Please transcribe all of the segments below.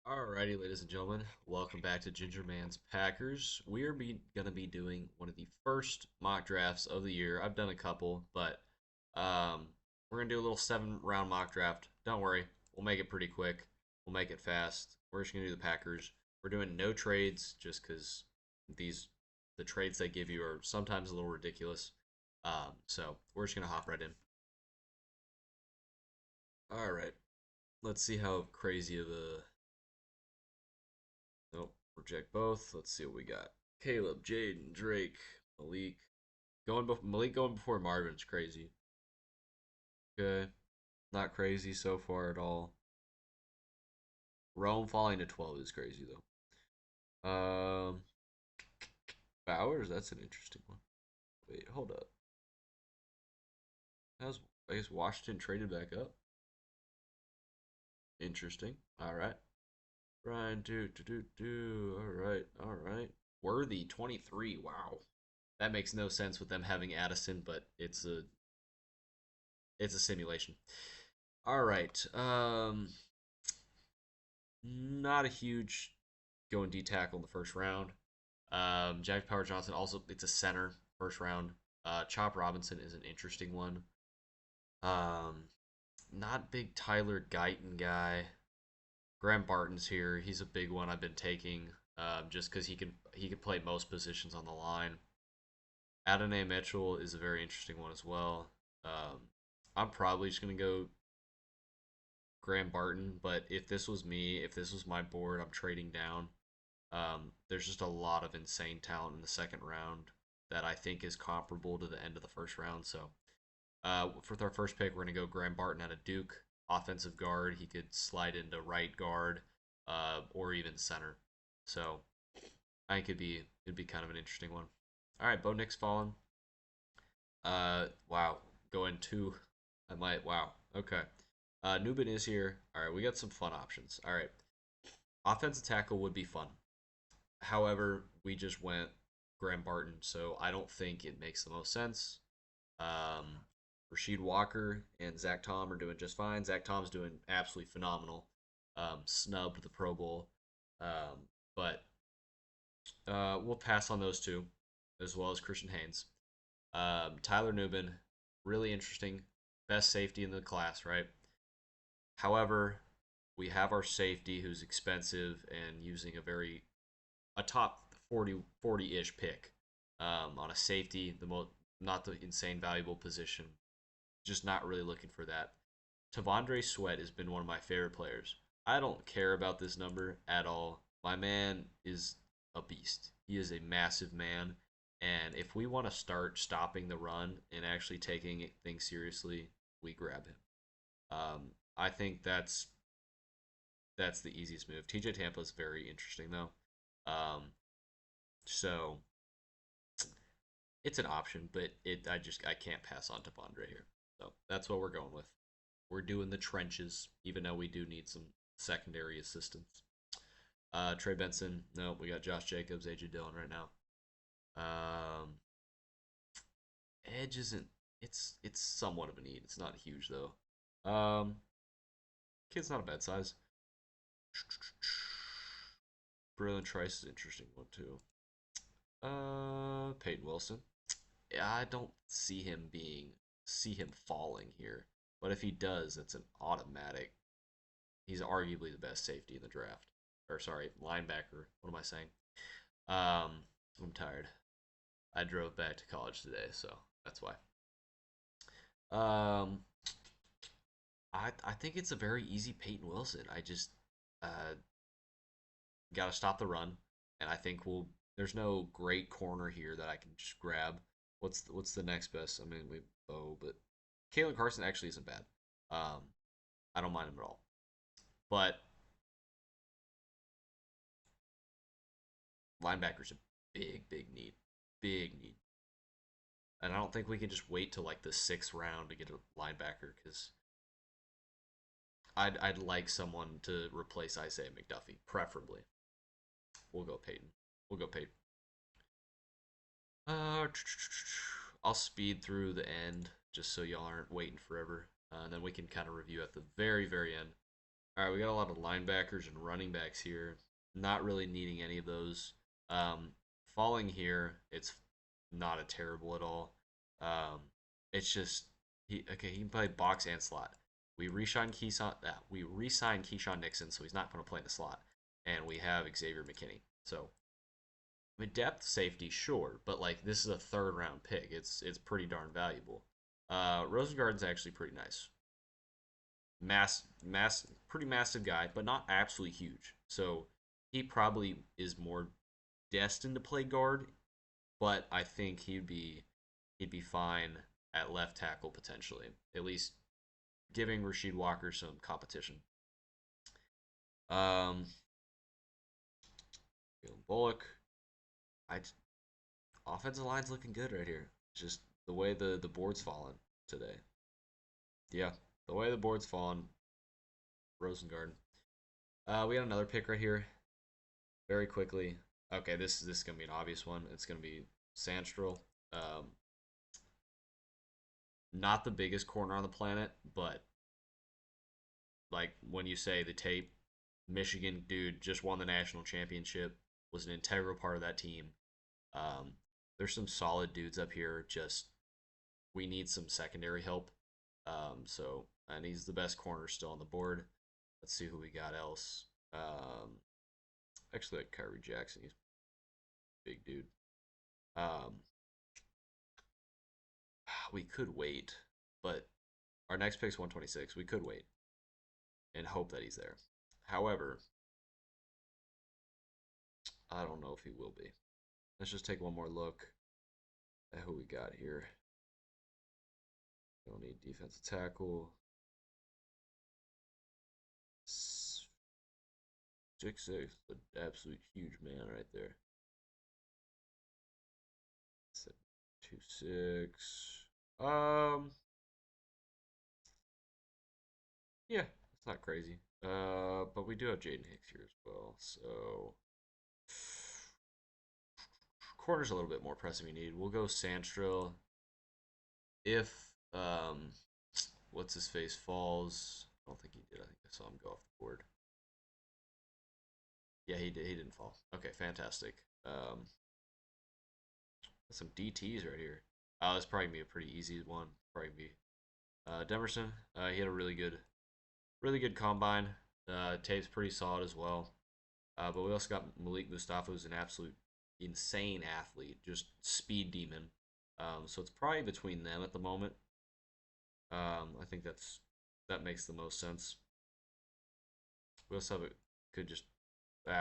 Alrighty, ladies and gentlemen, welcome back to Ginger Man's Packers. We are going to be doing one of the first mock drafts of the year. I've done a couple, but um, we're going to do a little 7 round mock draft. Don't worry, we'll make it pretty quick. We'll make it fast. We're just going to do the Packers. We're doing no trades just because the trades they give you are sometimes a little ridiculous. So we're just going to hop right in. All right, let's see how crazy of a Nope. Reject both. Let's see what we got. Caleb, Jaden, Drake, Malik. Malik going before Marvin's crazy. Okay. Not crazy so far at all. Rome falling to 12 is crazy though. Bowers, that's an interesting one. Wait, hold up. How's I guess Washington traded back up? Interesting. All right. Ryan, do. All right, all right. Worthy 23. Wow, that makes no sense with them having Addison, but it's a simulation. All right. Not a huge going D tackle in the first round. Jack Power Johnson also it's a center first round. Chop Robinson is an interesting one. Um, Not big Tyler Guyton guy. Graham Barton's here. He's a big one I've been taking just because he can play most positions on the line. Adonai Mitchell is a very interesting one as well. I'm probably just gonna go Graham Barton, but if this was me, if this was my board, I'm trading down. There's just a lot of insane talent in the second round that I think is comparable to the end of the first round. So, for our first pick, we're gonna go Graham Barton out of Duke, offensive guard. He could slide into right guard, or even center. So, I think it'd be kind of an interesting one. All right, Bo Nick's fallen. Wow, going two. I might. Wow. Okay. Newbin is here. All right, we got some fun options. All right, offensive tackle would be fun. However, we just went Graham Barton, so I don't think it makes the most sense. Um, Rasheed Walker and Zach Tom are doing just fine. Zach Tom's doing absolutely phenomenal. Snubbed the Pro Bowl, but we'll pass on those two, as well as Christian Haynes. Tyler Newbin, really interesting, best safety in the class, right? However, we have our safety who's expensive and using a top 40-ish pick on a safety, the most not the insane valuable position. Just not really looking for that. Tavondre Sweat has been one of my favorite players. I don't care about this number at all. My man is a beast. He is a massive man. And if we want to start stopping the run and actually taking things seriously, we grab him. I think that's the easiest move. TJ Tampa is very interesting though. Um, so it's an option, but I can't pass on to Bondre here. So that's what we're going with. We're doing the trenches, even though we do need some secondary assistance. Trey Benson, no, we got Josh Jacobs, AJ Dillon right now. Um, Edge isn't. It's somewhat of a need. It's not huge though. Kid's not a bad size. Brilliant Trice is an interesting one too. Peyton Wilson. Yeah, I don't see him falling here. But if he does, that's an automatic. He's arguably the best safety in the draft. Or sorry, linebacker. What am I saying? I'm tired. I drove back to college today, so that's why. Um, I think it's a very easy Peyton Wilson. I just uh got to stop the run, and I think There's no great corner here that I can just grab. What's the next best? I mean, we but Kalen Carson actually isn't bad. Um, I don't mind him at all. But linebacker's a big need, big need, and I don't think we can just wait till like the 6th round to get a linebacker because I'd like someone to replace Isaiah McDuffie, preferably. We'll go Peyton. We'll go Peyton. Uh, I'll speed through the end just so y'all aren't waiting forever. And then we can kind of review at the very end. All right, we got a lot of linebackers and running backs here. Not really needing any of those. Um, Falling here, it's not a terrible at all. Um, it's just he can play box and slot. We re-signed Keyshawn Nixon, so he's not going to play in the slot, and we have Xavier McKinney. So I mean, depth safety, sure, but like this is a third round pick. It's pretty darn valuable. Rosengarten's actually pretty nice. Pretty massive guy, but not absolutely huge. So he probably is more destined to play guard, but I think he'd be fine at left tackle potentially. At least giving Rasheed Walker some competition. Um, Bullock, I offensive line's looking good right here. Just the way the board's fallen today. Yeah, the way the board's fallen, Rosengarten. We got another pick right here. Very quickly. Okay, this is gonna be an obvious one. It's gonna be Sandstrom. Um, Not the biggest corner on the planet, but like when you say the tape, Michigan dude just won the national championship, was an integral part of that team. Um, there's some solid dudes up here. Just we need some secondary help. And he's the best corner still on the board. Let's see who we got else. Actually, like Kyrie Jackson, he's a big dude. Um, we could wait, but our next pick's 126. We could wait and hope that he's there. However, I don't know if he will be. Let's just take one more look at who we got here. We don't need defensive tackle. 6'6", an absolute huge man right there. 2'6". Yeah, it's not crazy. But we do have Jaden Hicks here as well, so corner's a little bit more pressing we need. We'll go Sandstrill if what's his face falls. I don't think he did. I think I saw him go off the board. Yeah, he did. He didn't fall. Okay, fantastic. Some DTs right here. This probably be a pretty easy one. Probably be Demerson. He had a really good combine. Tape's pretty solid as well. But we also got Malik Mustafa, who's an absolute insane athlete, just speed demon. So it's probably between them at the moment. I think that makes the most sense. We also have could just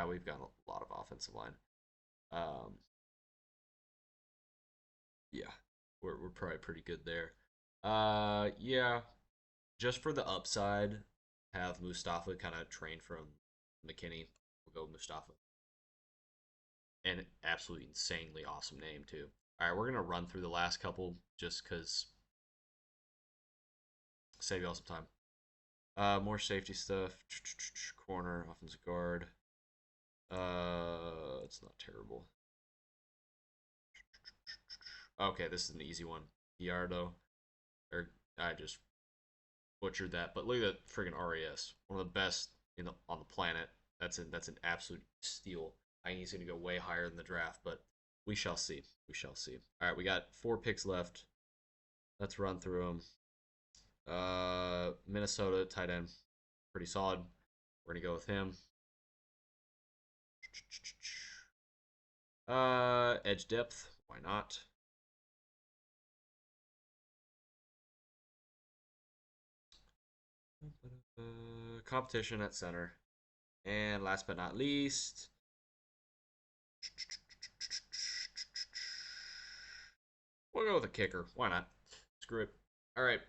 we've got a lot of offensive line. Um, yeah, we're probably pretty good there. Yeah, just for the upside, have Mustafa kind of train from McKinney. We'll go Mustafa. And absolutely insanely awesome name too. All right, we're gonna run through the last couple just because save y'all some time. More safety stuff. Corner, offensive guard. It's not terrible. Okay, this is an easy one. Giardo. Or I just butchered that, but look at that friggin' RAS. One of the best on the planet. That's an absolute steal. I think he's gonna go way higher in the draft, but we shall see. We shall see. All right, we got 4 picks left. Let's run through them. Minnesota tight end, pretty solid. We're gonna go with him. Edge depth, why not? Competition at center, and last but not least, we'll go with a kicker. Why not? Screw it. All right,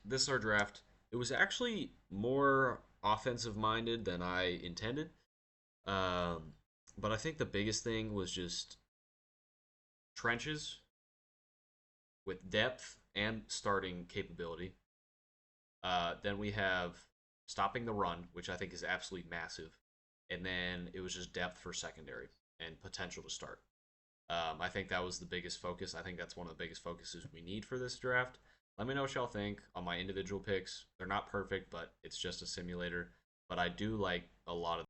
this is our draft. It was actually more offensive minded than I intended. Um, but I think the biggest thing was just trenches with depth and starting capability. Then we have stopping the run, which I think is absolutely massive. And then it was just depth for secondary and potential to start. I think that was the biggest focus. I think that's one of the biggest focuses we need for this draft. Let me know what y'all think on my individual picks. They're not perfect, but it's just a simulator. but I do like a lot of